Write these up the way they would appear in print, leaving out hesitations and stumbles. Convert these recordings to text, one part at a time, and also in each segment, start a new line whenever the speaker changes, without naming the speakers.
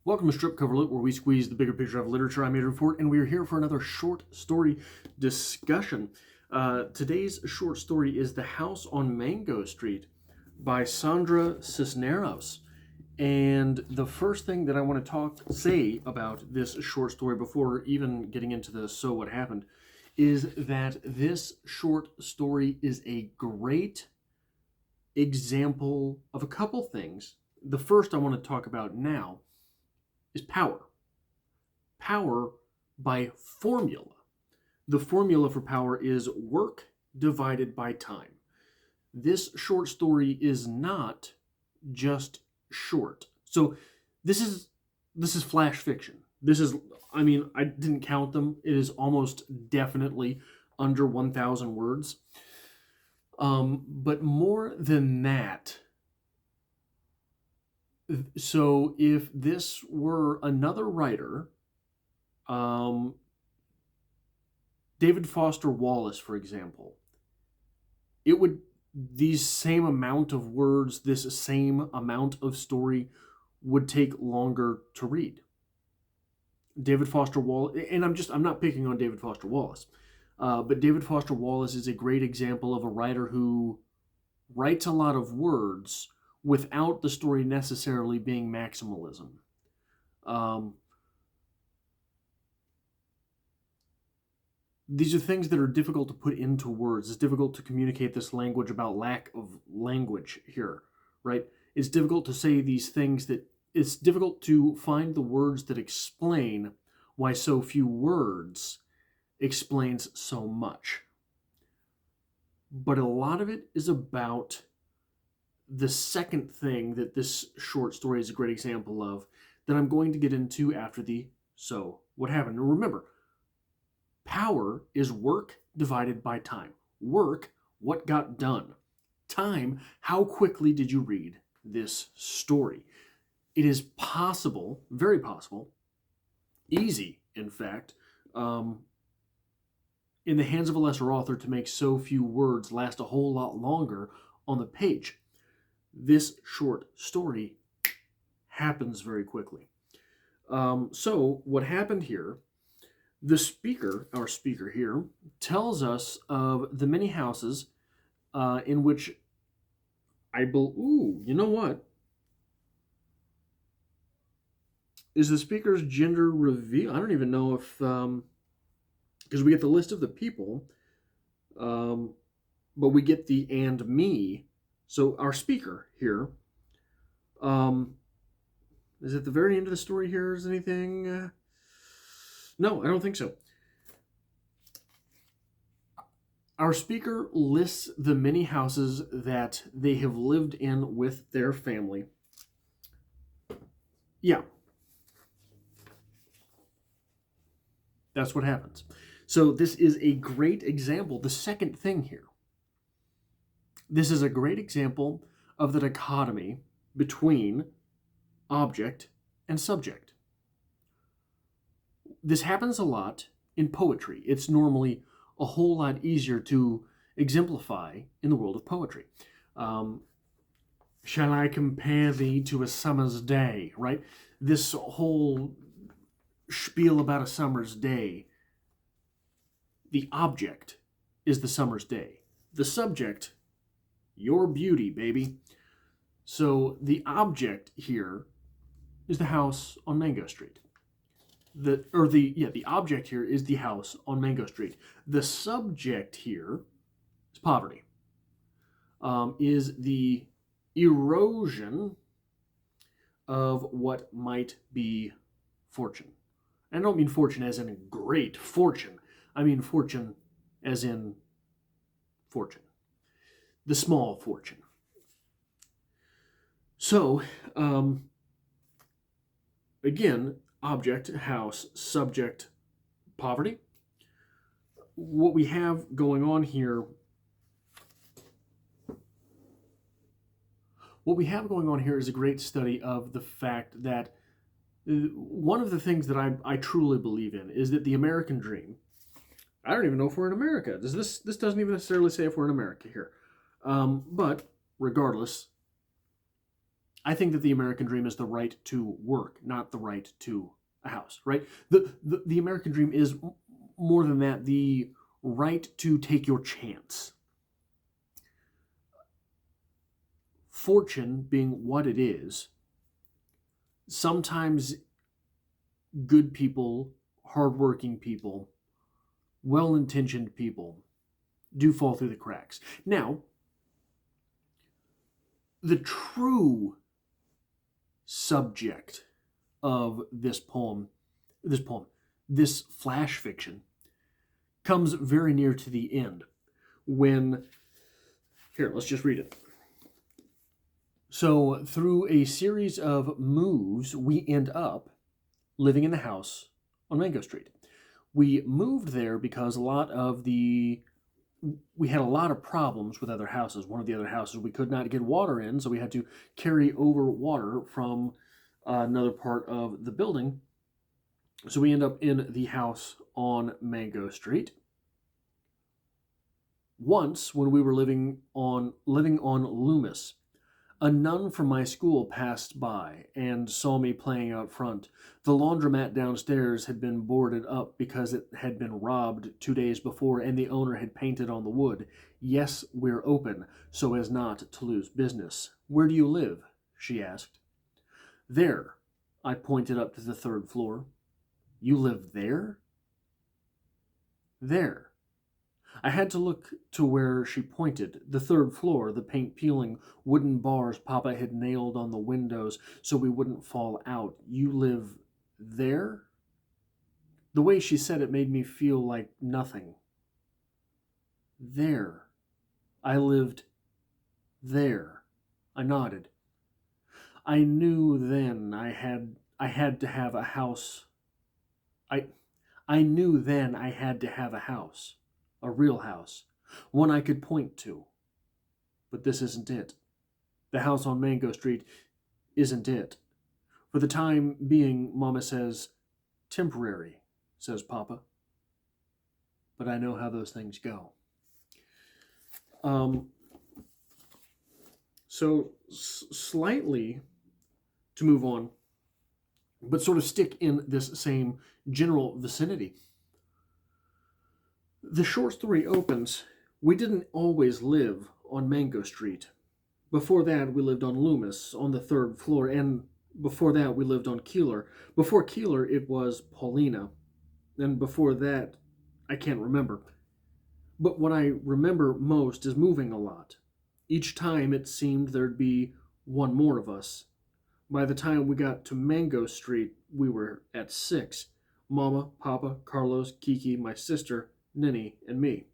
Welcome to Strip Cover Lit, where we squeeze the bigger picture of literature. I'm Adrian Ford, and we are here for another short story discussion. Today's short story is The House on Mango Street by Sandra Cisneros. And the first thing that I want to say about this short story before even getting into the so what happened is that this short story is a great example of a couple things. The first I want to talk about now is power. Power by formula. The formula for power is work divided by time. This short story is not just short. So this is flash fiction. I didn't count them. It is almost definitely under 1,000 words. But more than that, so if this were another writer, David Foster Wallace, for example, these same amount of words, this same amount of story would take longer to read. David Foster Wallace, and I'm not picking on David Foster Wallace, but David Foster Wallace is a great example of a writer who writes a lot of words without the story necessarily being maximalism. These are things that are difficult to put into words. It's difficult to communicate this language about lack of language here, right? It's difficult to say these things it's difficult to find the words that explain why so few words explains so much. But a lot of it is about the second thing that this short story is a great example of that I'm going to get into after the so what happened. Now remember, power is work divided by time. Work, what got done. Time, how quickly did you read this story? It is possible, very possible, easy, in fact, in the hands of a lesser author to make so few words last a whole lot longer on the page. This short story happens very quickly. So what happened here, our speaker here, tells us of the many houses in which you know what? Is the speaker's gender revealed? I don't even know if, because we get the list of the people, but we get the and me. So our speaker here, is at the very end of the story here, is anything? No, I don't think so. Our speaker lists the many houses that they have lived in with their family. Yeah. That's what happens. So this is a great example. The second thing here. This is a great example of the dichotomy between object and subject. This happens a lot in poetry. It's normally a whole lot easier to exemplify in the world of poetry. Shall I compare thee to a summer's day, right? This whole spiel about a summer's day. The object is the summer's day. The subject, your beauty, baby. So the object here is the house on Mango Street. The object here is the house on Mango Street. The subject here is poverty. Is the erosion of what might be fortune. And I don't mean fortune as in great fortune. I mean fortune as in fortune. The small fortune. So, again, object, house, subject, poverty. What we have going on here is a great study of the fact that one of the things that I truly believe in is that the American dream, I don't even know if we're in America. This doesn't even necessarily say if we're in America here. But regardless, I think that the American dream is the right to work, not the right to a house, right? The American dream is more than that, the right to take your chance. Fortune being what it is, sometimes good people, hardworking people, well-intentioned people do fall through the cracks. Now, the true subject of this flash fiction, comes very near to the end when, here, let's just read it. So, through a series of moves, we end up living in the house on Mango Street. We moved there because we had a lot of problems with other houses. One of the other houses, we could not get water in, so we had to carry over water from another part of the building. So we end up in the house on Mango Street. Once, when we were living on Loomis, a nun from my school passed by and saw me playing out front. The laundromat downstairs had been boarded up because it had been robbed 2 days before, and the owner had painted on the wood, "Yes, we're open," so as not to lose business. "Where do you live?" she asked. "There." I pointed up to the 3rd floor. "You live there?" "There." I had to look to where she pointed. The 3rd floor, the paint-peeling wooden bars Papa had nailed on the windows so we wouldn't fall out. "You live there?" The way she said it made me feel like nothing. "There. I lived there." I nodded. I knew then I had to have a house. I knew then I had to have a house. A real house, one I could point to. But this isn't it. The house on Mango Street isn't it. For the time being, Mama says, temporary, says Papa. But I know how those things go. So slightly to move on, but sort of stick in this same general vicinity. The short story opens, we didn't always live on Mango Street. Before that, we lived on Loomis, on the 3rd floor, and before that, we lived on Keeler. Before Keeler, it was Paulina, and before that, I can't remember. But what I remember most is moving a lot. Each time, it seemed there'd be one more of us. By the time we got to Mango Street, we were at 6. Mama, Papa, Carlos, Kiki, my sister, Ninny, and me.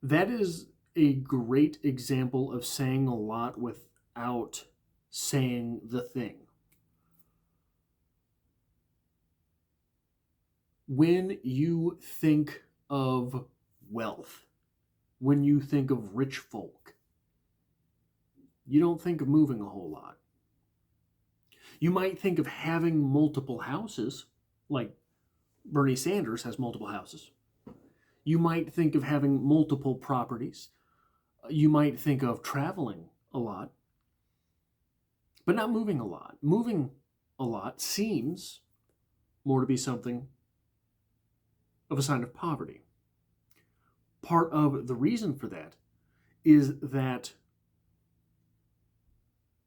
That is a great example of saying a lot without saying the thing. When you think of wealth, when you think of rich folk, you don't think of moving a whole lot. You might think of having multiple houses, like Bernie Sanders has multiple houses. You might think of having multiple properties. You might think of traveling a lot, but not moving a lot. Moving a lot seems more to be something of a sign of poverty. Part of the reason for that is that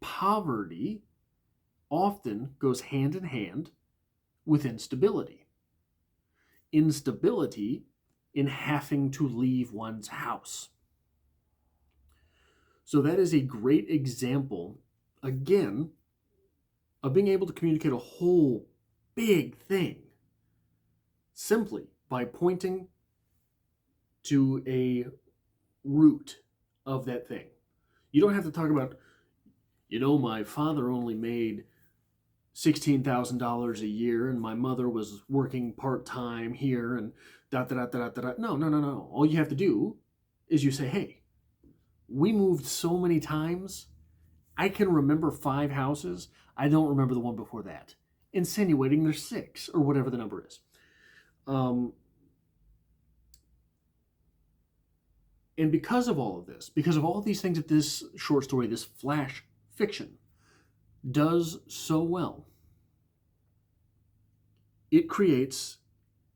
poverty often goes hand in hand with instability. Instability in having to leave one's house. So that is a great example, again, of being able to communicate a whole big thing simply by pointing to a root of that thing. You don't have to talk about, my father only made $16,000 a year and my mother was working part-time here and da-da-da-da-da-da. No. All you have to do is you say, hey, we moved so many times, I can remember 5 houses. I don't remember the one before that. Insinuating there's 6 or whatever the number is. And because of all of this, because of all these things that this short story, this flash fiction, does so well, it creates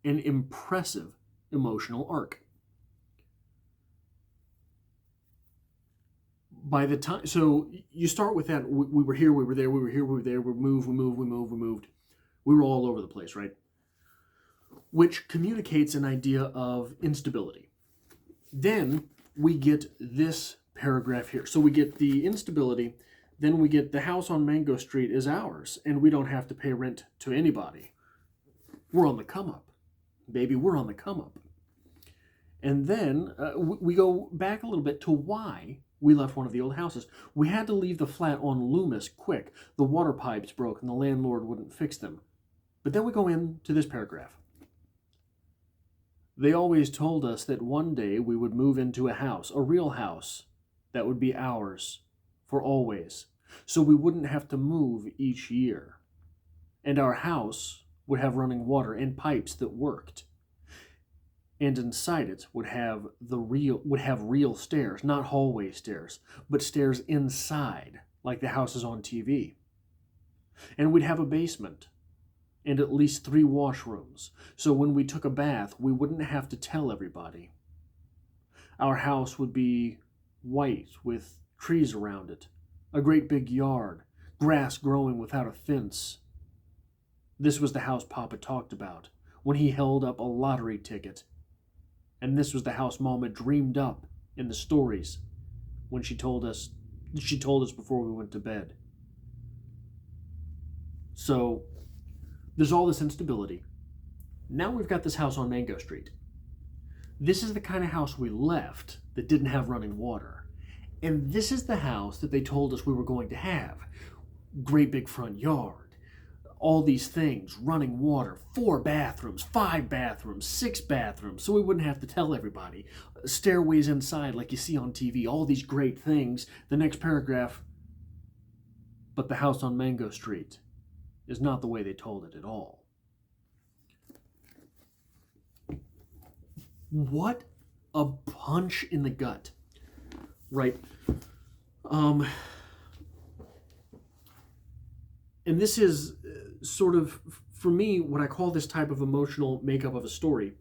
an impressive emotional arc. By the time, so you start with that, we were here, we were there, we were here, we were there, we moved, we moved, we moved, we moved. We were all over the place, right? Which communicates an idea of instability. Then we get this paragraph here. So we get the instability, then we get the house on Mango Street is ours, and we don't have to pay rent to anybody. We're on the come up. Baby, we're on the come up. And then we go back a little bit to why we left one of the old houses. We had to leave the flat on Loomis quick. The water pipes broke and the landlord wouldn't fix them. But then we go into this paragraph. They always told us that one day we would move into a house, a real house, that would be ours for always, so we wouldn't have to move each year. And our house would have running water and pipes that worked. And inside it would have real stairs, not hallway stairs, but stairs inside, like the houses on TV. And we'd have a basement and at least 3 washrooms, so when we took a bath, we wouldn't have to tell everybody. Our house would be white with trees around it, a great big yard, grass growing without a fence. This was the house Papa talked about when he held up a lottery ticket. And this was the house Mama dreamed up in the stories when she told us before we went to bed. So there's all this instability. Now we've got this house on Mango Street. This is the kind of house we left that didn't have running water. And this is the house that they told us we were going to have. Great big front yard. All these things, running water, 4 bathrooms, 5 bathrooms, 6 bathrooms, so we wouldn't have to tell everybody. Stairways inside like you see on TV, all these great things. The next paragraph, but the house on Mango Street is not the way they told it at all. What a punch in the gut, right? And this is sort of, for me, what I call this type of emotional makeup of a story.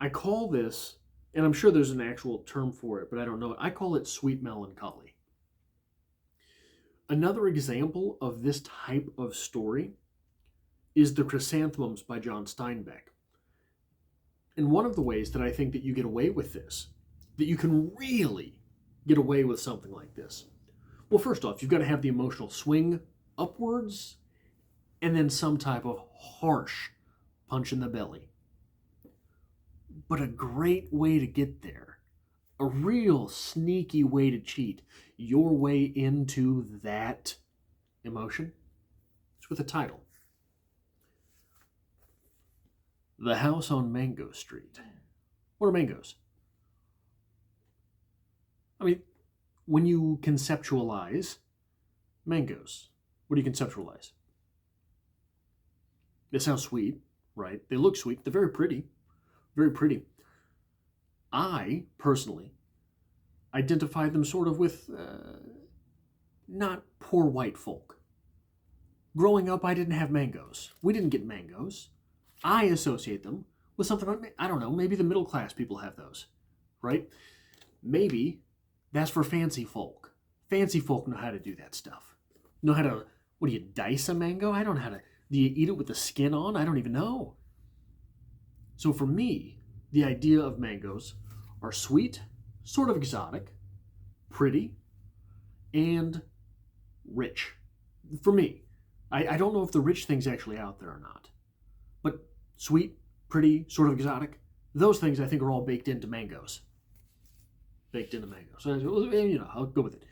I call this, and I'm sure there's an actual term for it, but I don't know it. I call it sweet melancholy. Another example of this type of story is The Chrysanthemums by John Steinbeck. And one of the ways that I think that you get away with this, that you can really get away with something like this, well, first off, you've got to have the emotional swing upwards and then some type of harsh punch in the belly. But a great way to get there, a real sneaky way to cheat your way into that emotion, is with a title. The House on Mango Street. What are mangoes? I mean, when you conceptualize mangoes, what do you conceptualize? They sound sweet, right? They look sweet. They're very pretty. Very pretty. I, personally, identify them sort of with not poor white folk. Growing up, I didn't have mangoes. We didn't get mangoes. I associate them with something like, I don't know, maybe the middle class people have those, right? Maybe that's for fancy folk. Fancy folk know how to do that stuff. Know how to, what do you, dice a mango? I don't know how to, do you eat it with the skin on? I don't even know. So for me, the idea of mangoes are sweet, sort of exotic, pretty, and rich. For me, I don't know if the rich thing's actually out there or not. But sweet, pretty, sort of exotic, those things I think are all baked into mangoes. Baked into mangoes. So, you know, I'll go with it.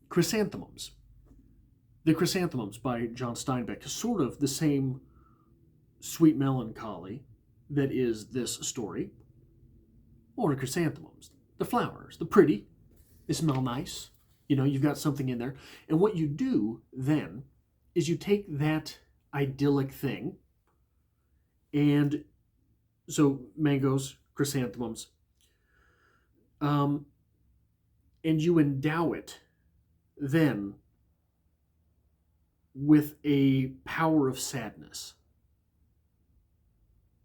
Chrysanthemums. The Chrysanthemums by John Steinbeck is sort of the same sweet melancholy that is this story. Or the chrysanthemums. The flowers, the pretty, they smell nice. You know, you've got something in there. And what you do then is you take that idyllic thing, and so mangoes, chrysanthemums, And you endow it then with a power of sadness.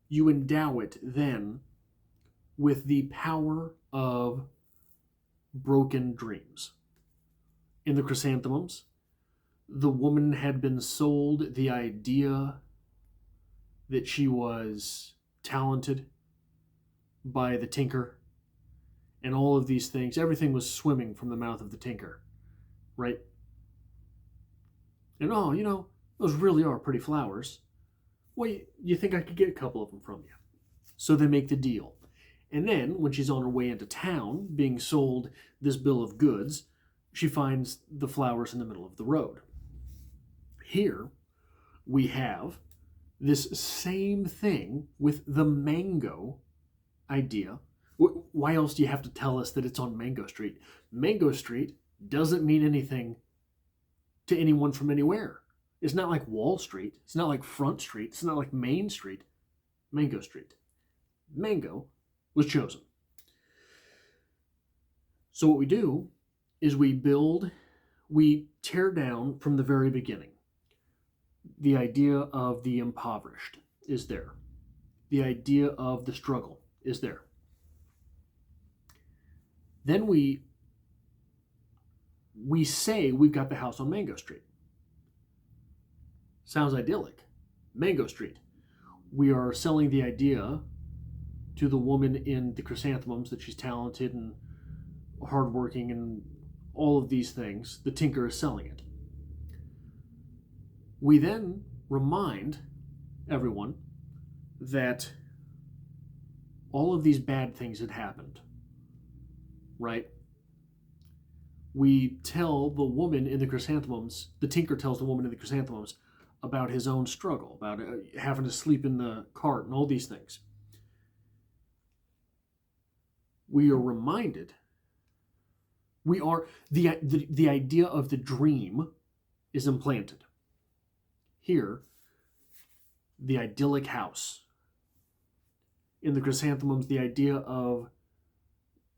You endow it then with the power of broken dreams. In the chrysanthemums, the woman had been sold the idea that she was talented by the tinker, and all of these things. Everything was swimming from the mouth of the tinker, right? And those really are pretty flowers. Well, you think I could get a couple of them from you? So they make the deal. And then, when she's on her way into town, being sold this bill of goods, she finds the flowers in the middle of the road. Here, we have this same thing with the mango idea. Why else do you have to tell us that it's on Mango Street? Mango Street doesn't mean anything to anyone from anywhere. It's not like Wall Street. It's not like Front Street. It's not like Main Street. Mango Street. Mango was chosen. So what we do is we tear down from the very beginning. The idea of the impoverished is there. The idea of the struggle is there. Then we say we've got the house on Mango Street. Sounds idyllic. Mango Street. We are selling the idea to the woman in the chrysanthemums that she's talented and hardworking and all of these things. The tinker is selling it. We then remind everyone that all of these bad things had happened, right? We tell the woman in the chrysanthemums, the tinker tells the woman in the chrysanthemums about his own struggle, about having to sleep in the cart and all these things. We are reminded, the idea of the dream is implanted. Here, the idyllic house. In the chrysanthemums, the idea of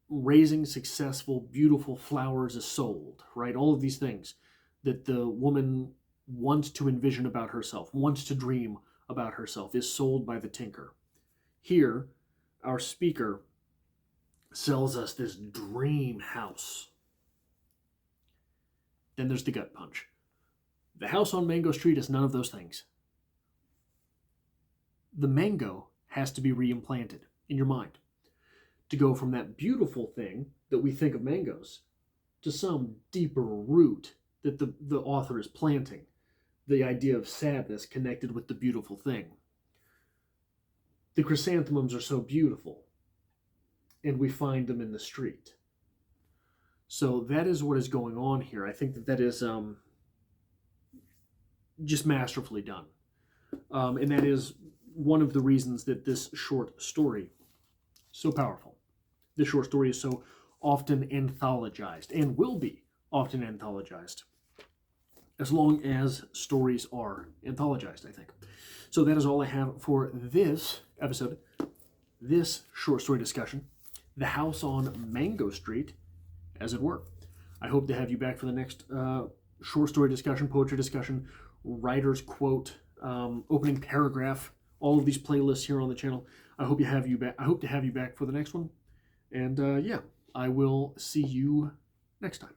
raising successful, beautiful flowers is sold, right? All of these things that the woman wants to envision about herself, wants to dream about herself, is sold by the tinker. Here, our speaker sells us this dream house. Then there's the gut punch. The house on Mango Street is none of those things. The mango has to be reimplanted in your mind to go from that beautiful thing that we think of mangoes to some deeper root that the author is planting. The idea of sadness connected with the beautiful thing. The chrysanthemums are so beautiful, and we find them in the street. So that is what is going on here. I think that is just masterfully done. And that is one of the reasons that this short story is so powerful. This short story is so often anthologized and will be often anthologized as long as stories are anthologized, I think. So that is all I have for this episode, this short story discussion, The House on Mango Street, as it were. I hope to have you back for the next short story discussion, poetry discussion, writer's quote, opening paragraph, all of these playlists here on the channel. I hope to have you back for the next one. And I will see you next time.